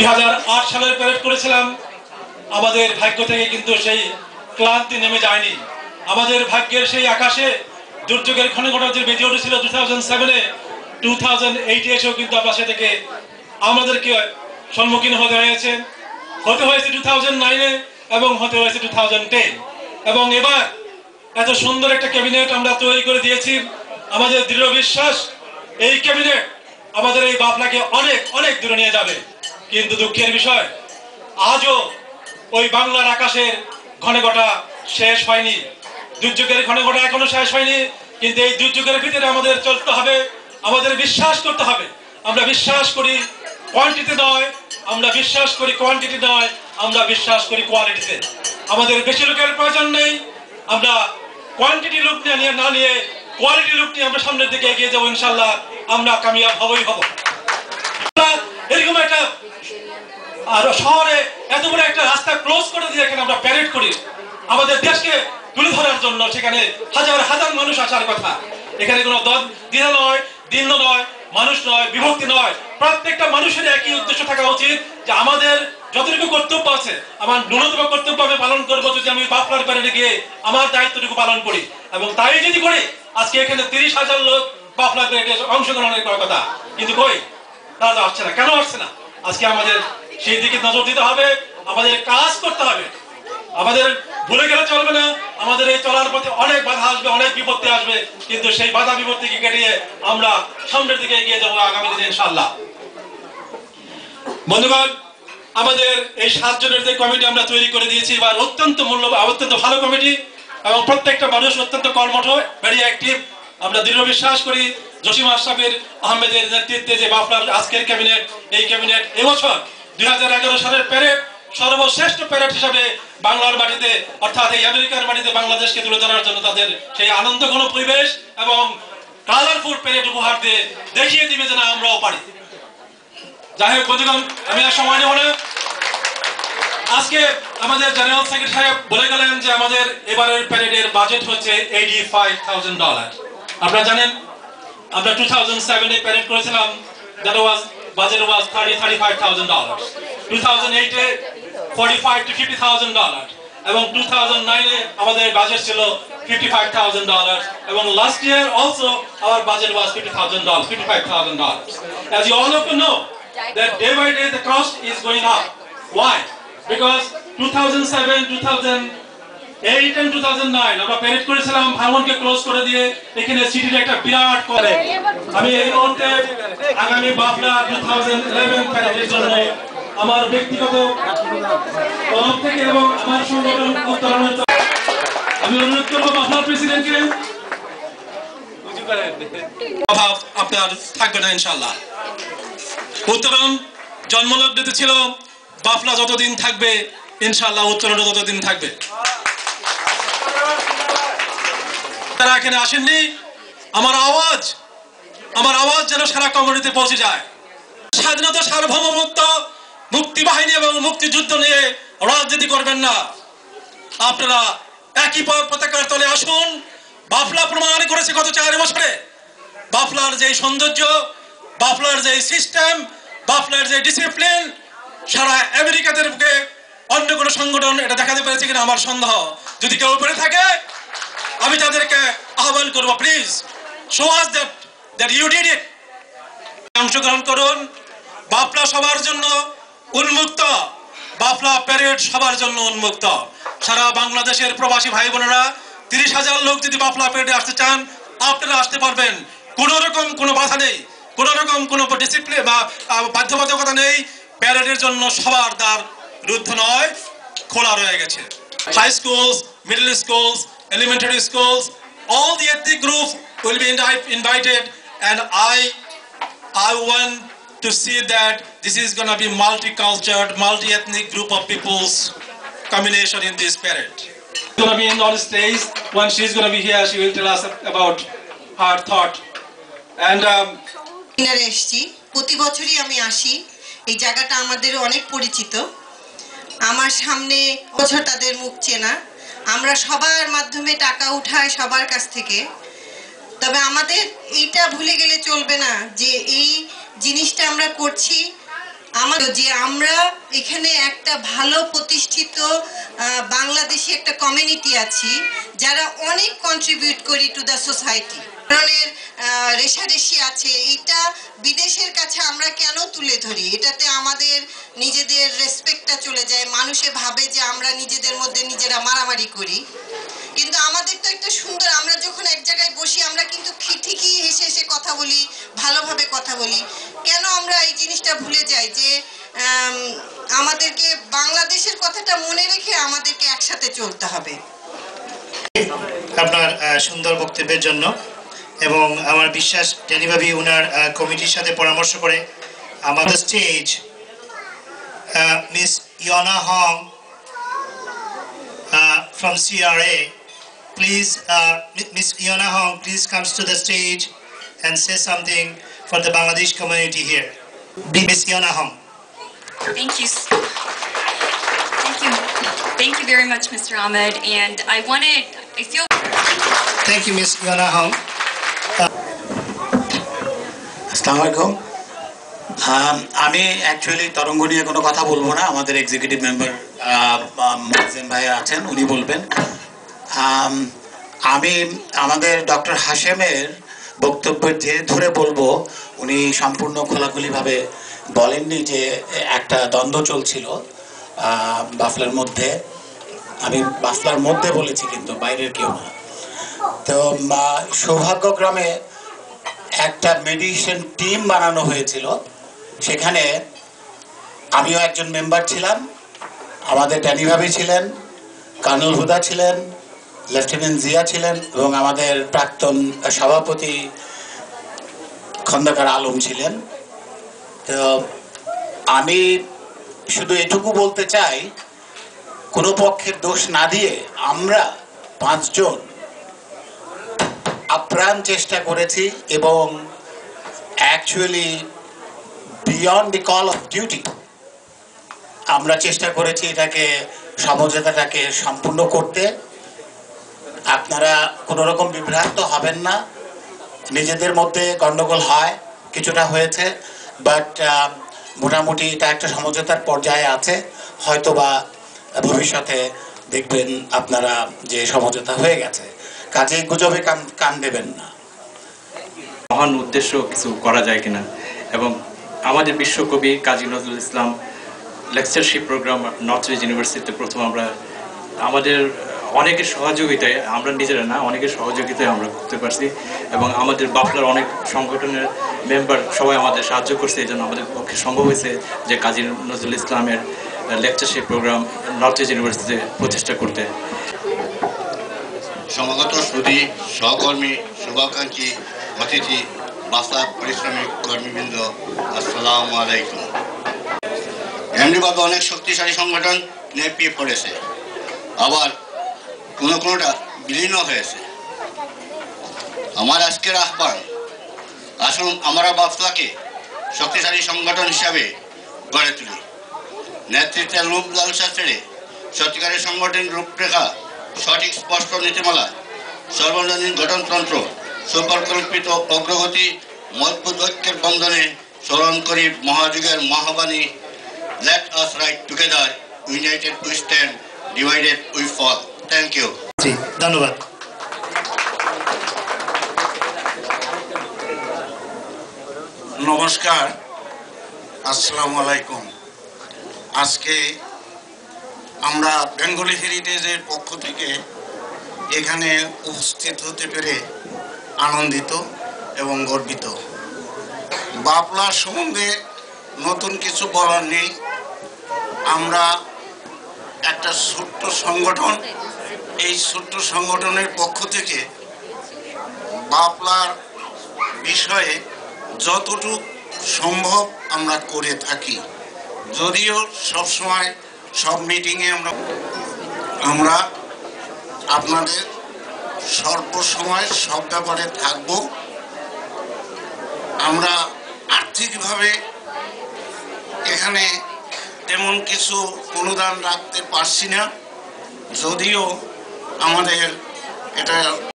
2008 সালের প্যারেড করেছিলাম। আমাদের ভাগ্য থেকে কিন্তু সেই ক্লান্তি নেমে যায়নি। আমাদের ভাগ্যের সেই আকাশে দুর্যোগের ক্ষণে ঘটা যে বেজে উঠেছিল 2007-এ, 2008 এসেও কিন্তু আমরা সেটাকে আমাদেরকে সম্মুখীন হতে হয়েছে 2009-এ এবং হতে হয়েছে 2010। এবং এবার এত সুন্দর একটা ক্যাবিনেট আমরা তৈরি করে দিয়েছি। আমাদের দৃঢ় বিশ্বাস এই ক্যাবিনেট আমাদের এই বাফলাকে অনেক অনেক দূরে নিয়ে যাবে। কিন্তু দুঃখের বিষয়, আজও ওই বাংলার আকাশের ঘনে ঘটা শেষ হয়নি, দুর্যোগের ঘনে ঘটা এখনো শেষ হয়নি। কিন্তু এই দুর্যোগের ভিতরে আমাদের চলতে হবে, আমাদের বিশ্বাস করতে হবে। আমরা বিশ্বাস করি কোয়ান্টিটি নয়, আমরা বিশ্বাস করি কোয়ান্টিটি নয়, আমরা বিশ্বাস করি কোয়ালিটিতে। আমাদের বেশি লোকের প্রয়োজন নেই, আমরা কোয়ান্টিটি লোক নিয়ে না নিয়ে কোয়ালিটি লোক নিয়ে আমরা সামনের দিকে এগিয়ে যাবো। ইনশাল্লাহ আমরা কামিয়াব হবই হব। এরকম একটা আর শহরে এত বড় একটা রাস্তা ক্লোজ করে দিয়ে এখানে আমরা প্যারেড করি আমাদের দেশকে তুলে ধরার জন্য। সেখানে হাজার হাজার মানুষ আসার কথা। এখানে কোনো দ্বিধা নয়, দ্বিন্দ্ব নয়, মানুষ নয়, বিভক্তি নয়। প্রত্যেকটা মানুষের একই উদ্দেশ্য থাকা উচিত যে আমাদের যতটুকু কর্তব্য আছে, আমার ন্যূনতম কর্তব্য আমি পালন করবো যদি আমি বাফলার প্যারেডে গিয়ে আমার দায়িত্বটুকু পালন করি। এবং তাই যদি করি, আজকে এখানে 30,000 লোক বাফলার প্যারেডে অংশগ্রহণের কথা, কিন্তু কই তারা তো আসছে না। কেন আসছে না? আজকে আমাদের সেই দিকে নজর দিতে হবে, আমাদের কাজ করতে হবে। আমাদের ভুলে গেলে চলবে না। আমাদের এই চলার পথে অনেক বাধা আসবে, অনেক বিপত্তি আসবে, কিন্তু সেই বাধা বিপত্তিকে কাটিয়ে আমরা সামনের দিকে এগিয়ে যাবো আগামী দিনে ইনশাআল্লাহ। বন্ধুগণ, আমাদের এই 7 জনের যে কমিটি আমরা তৈরি করে দিয়েছি, এবার অত্যন্ত মূল্যবান, অত্যন্ত ভালো কমিটি এবং প্রত্যেকটা মানুষ অত্যন্ত কর্মঠ, ভেরি অ্যাক্টিভ। আমরা দৃঢ় বিশ্বাস করি জসিম আশরাফের আহমেদের নেতৃত্বে যে বাফলার আজকের ক্যাবিনেট, এই ক্যাবিনেট এবছর 2011 সালের প্যারেড সর্বশ্রেষ্ঠ প্যারেড হিসাবে বাংলার মাটিতে, অর্থাৎ এই আমেরিকার মাটিতে বাংলাদেশকে তুলে ধরার জন্য তাদের সেই আনন্দঘন পরিবেশ এবং কালারফুল প্যারেড উপহার দিয়ে দেখিয়ে দিবে যে না আমরাও পারি। যাই হোক বন্ধুগণ, আমি আর সময় নেব না। আজকে আমাদের জেনারেল সেক্রেটারি সাহেব বলে গেলেন যে আমাদের এবারের প্যারেডের বাজেট হচ্ছে $85,000। আপনারা জানেন আমরা 2007-এ প্যারেড করেছিলাম, budget was $35,000। 2008-এ $45,000 to $50,000 এবং 2009-এ আমাদের বাজেট ছিল $55,000 এবং last year also our budget was $55,000. As you all of you know that day by day the cost is going up. Why? Because 2007, 2008 and 2009 আমরা প্যারেড করেছিলাম ভাঙনকে ক্লোজ করে দিয়ে এখানে সিটির একটা বিরাট করে। আমি এই মুহূর্তে আগামী বাফলা 2011 প্যারেডের জন্য আমার ব্যক্তিগত তরফ থেকে এবং আমার সংগঠন উত্তরণের আমি অনুরোধ করবো বাফলার প্রেসিডেন্টকে, অভাব আপনার থাকবে না ইনশাআল্লাহ। উত্তরণ জন্মলগ্নতে ছিল, বাফলা যতদিন থাকবে ইনশাআল্লাহ উত্তরণও ততদিন থাকবে। তারা এখানে আসেননি, আমার আওয়াজ যেন সারা কমিউনিটিতে পৌঁছে যায়। স্বাধীনতা, সার্বভৌমত্ব, মুক্তি বাহিনী এবং মুক্তিযুদ্ধ নিয়ে রাজনীতি করবেন না। আপনারা একই পতাকার তলে আসুন। বাফলা প্রমাণ করেছে গত 4 বছরে বাফলার যে সৌন্দর্য, বাফলার যে সিস্টেম, বাফলার যে ডিসিপ্লিন, সারা আমেরিকাদের বুকে অন্য কোনো সংগঠন এটা দেখাতে পেরেছে কিনা আমার সন্দেহ। যদি কেউ পেরে থাকে আমি তাদেরকে আহ্বান করবো, please show us that you did it. অংশগ্রহণ করুন। বাফলা সবার জন্য উন্মুক্ত, বাফলা প্যারেড সবার জন্য উন্মুক্ত। সারা বাংলাদেশের প্রবাসী ভাই বোনেরা 30,000 লোক যদি বাফলা প্যারেডে আসতে চান আপনারা আসতে পারবেন। কোনো রকম কোনো বাধা নেই, কোনো রকম কোনো ডিসিপ্লিন বা বাধ্যবাধকতা নেই। প্যারেডের জন্য সবার দ্বার রুদ্ধ নয়, খোলা রয়ে গেছে। High schools, middle schools, elementary schools, all the ethnic groups will be invited, and I want to see that this is going to be multicultural, multi-ethnic group of people's combination in this parade. She's going to be on stage. When she's going to be here, she will tell us about her thought. And প্রতি বছরই আমি আসি, এই জায়গাটা আমাদের অনেক পরিচিত। আমার সামনে বছর তাদের মুখ চেনা, আমরা সবার মাধ্যমে টাকা উঠাই সবার কাছ থেকে। তবে আমাদের এইটা ভুলে গেলে চলবে না যে এই জিনিসটা আমরা করছি যে আমরা এখানে একটা ভালো প্রতিষ্ঠিত বাংলাদেশি একটা কমিউনিটি আছি যারা অনেক কন্ট্রিবিউট করি টু দ্য সোসাইটি। ধরনের রেশারেশি আছে, এটা বিদেশের কাছে আমরা কেন তুলে ধরি? এটাতে আমাদের নিজেদের রেসপেক্টটা চলে যায়, মানুষে ভাবে যে আমরা নিজেদের মধ্যে নিজেরা মারামারি করি। কিন্তু আমাদের তো একটা সুন্দর, আমরা যখন এক জায়গায় বসি আমরা কিন্তু ঠিকই হেসে হেসে কথা বলি, ভালোভাবে কথা বলি। কেন আমরা এই জিনিসটা ভুলে যাই যে আমাদেরকে বাংলাদেশের কথাটা মনে রেখে আমাদেরকে একসাথে চলতে হবে। আপনার সুন্দর বক্তব্যের জন্য, এবং আমার বিশ্বাস ড্যানি ভাবি ওনার কমিটির সাথে পরামর্শ করে আমাদের স্টেজ মিস ইয়না হং from CRA. Please, Miss Iona Hong, please comes to the stage and say something for the Bangladesh community here. Miss Iona Hong. Thank you. Thank you very much, Mr. Ahmed. And I feel. Thank you, Miss Iona Hong. আসসালামু আলাইকুম। আমি actually তরঙ্গ নিয়ে কোনো কথা বলবো না, আমাদের এক্সিকিউটিভ মেম্বার মোয়াজ্জেম ভাই আছেন, উনি বলবেন। আমি আমাদের ডক্টর হাশেমের বক্তব্যের যে ধরে বলবো, উনি সম্পূর্ণ খোলাখুলিভাবে বলেননি যে একটা দ্বন্দ্ব চলছিল বাফলার মধ্যে। আমি বাফলার মধ্যে বলেছি, কিন্তু বাইরের কেউ না। তো সৌভাগ্যক্রমে একটা মেডিসিন টিম বানানো হয়েছিল, সেখানে আমিও একজন মেম্বার ছিলাম, আমাদের ড্যানি ভাবি ছিলেন, কর্নেল হুদা ছিলেন, লেফটেন্যান্ট জিয়া ছিলেন, এবং আমাদের প্রাক্তন সভাপতি খন্দকার আলম ছিলেন। তো আমি শুধু এটুকু বলতে চাই, কোনো পক্ষের দোষ না দিয়ে আমরা 5 জন আপ্রাণ চেষ্টা করেছি, এবং actually beyond the call of duty আমরা চেষ্টা করেছি এটাকে, সমঝোতাটাকে সম্পূর্ণ করতে। আপনারা কোনো রকম বিভ্রান্ত হবেন না, নিজেদের মধ্যে গণ্ডগোল হয়, কিছুটা হয়েছে, বাট মোটামুটি এটা একটা সমঝোতার পর্যায়ে আছে। হয়তোবা ভবিষ্যতে দেখবেন আপনারা যে সমঝোতা হয়ে গেছে, কাজেই গুজবে কান দেবেন না। মহান উদ্দেশ্য কিছু করা যায় কিনা, এবং আমাদের বিশ্বকবি Kazi Nazrul Islam lectureship programme north east ইউনিভার্সিটিতে প্রথম আমরা আমাদের অনেকের সহযোগিতায়, আমরা নিজেরা না, অনেকের সহযোগিতায় আমরা করতে পারছি, এবং আমাদের বাফলার অনেক সংগঠনের মেম্বার সবাই আমাদের সাহায্য করছে। এই জন্য আমাদের পক্ষে সম্ভব হয়েছে যে কাজী নজরুল ইসলামের লেকচারশিপ প্রোগ্রাম নর্থ ইস্ট ইউনিভার্সিটিতে প্রচেষ্টা করতে। সমাগত সুধী, সহকর্মী, শুভাকাঙ্ক্ষী, অতিথি, বাফলা পরিশ্রমিক কর্মীবৃন্দ, আসসালামু আলাইকুম। এমনিভাবে অনেক শক্তিশালী সংগঠন নেপিয়ে পড়েছে, আবার কোনোটা বিলীন হয়েছে। আমার আজকের আহ্বান, আসুন আমরা বাফলাকে শক্তিশালী সংগঠন হিসাবে গড়ে তুলি। নেতৃত্বের লোভ লালসা ছেড়ে সত্যিকারের সংগঠন রূপরেখা, সঠিক স্পষ্ট নীতিমালা, সর্বজনীন গঠনতন্ত্র, সুপরিকল্পিত অগ্রগতি, মজবুত ঐক্যের বন্ধনে স্মরণ করি মহাযুগের মহাবাণী, let us write together, united we stand, divided we fall. Thank you. জি, ধন্যবাদ। নমস্কার, আসসালামু আলাইকুম। আজকে আমরা বেঙ্গলি হেরিটেজের পক্ষ থেকে এখানে উপস্থিত হতে পেরে আনন্দিত এবং গর্বিত। বাফলা সম্বন্ধে নতুন কিছু বলার নেই। আমরা একটা ছোট্ট সংগঠন, এই ছোট্ট সংগঠনের পক্ষ থেকে বাফলার বিষয়ে যতটুকু সম্ভব আমরা করে থাকি, যদিও সবসময় সব মিটিংয়ে আমরা আপনাদের সর্বসময় সব ব্যাপারে থাকব। আমরা আর্থিকভাবে এখানে তেমন কিছু অনুদান রাখতে পারছি না, যদিও আমাদের এটা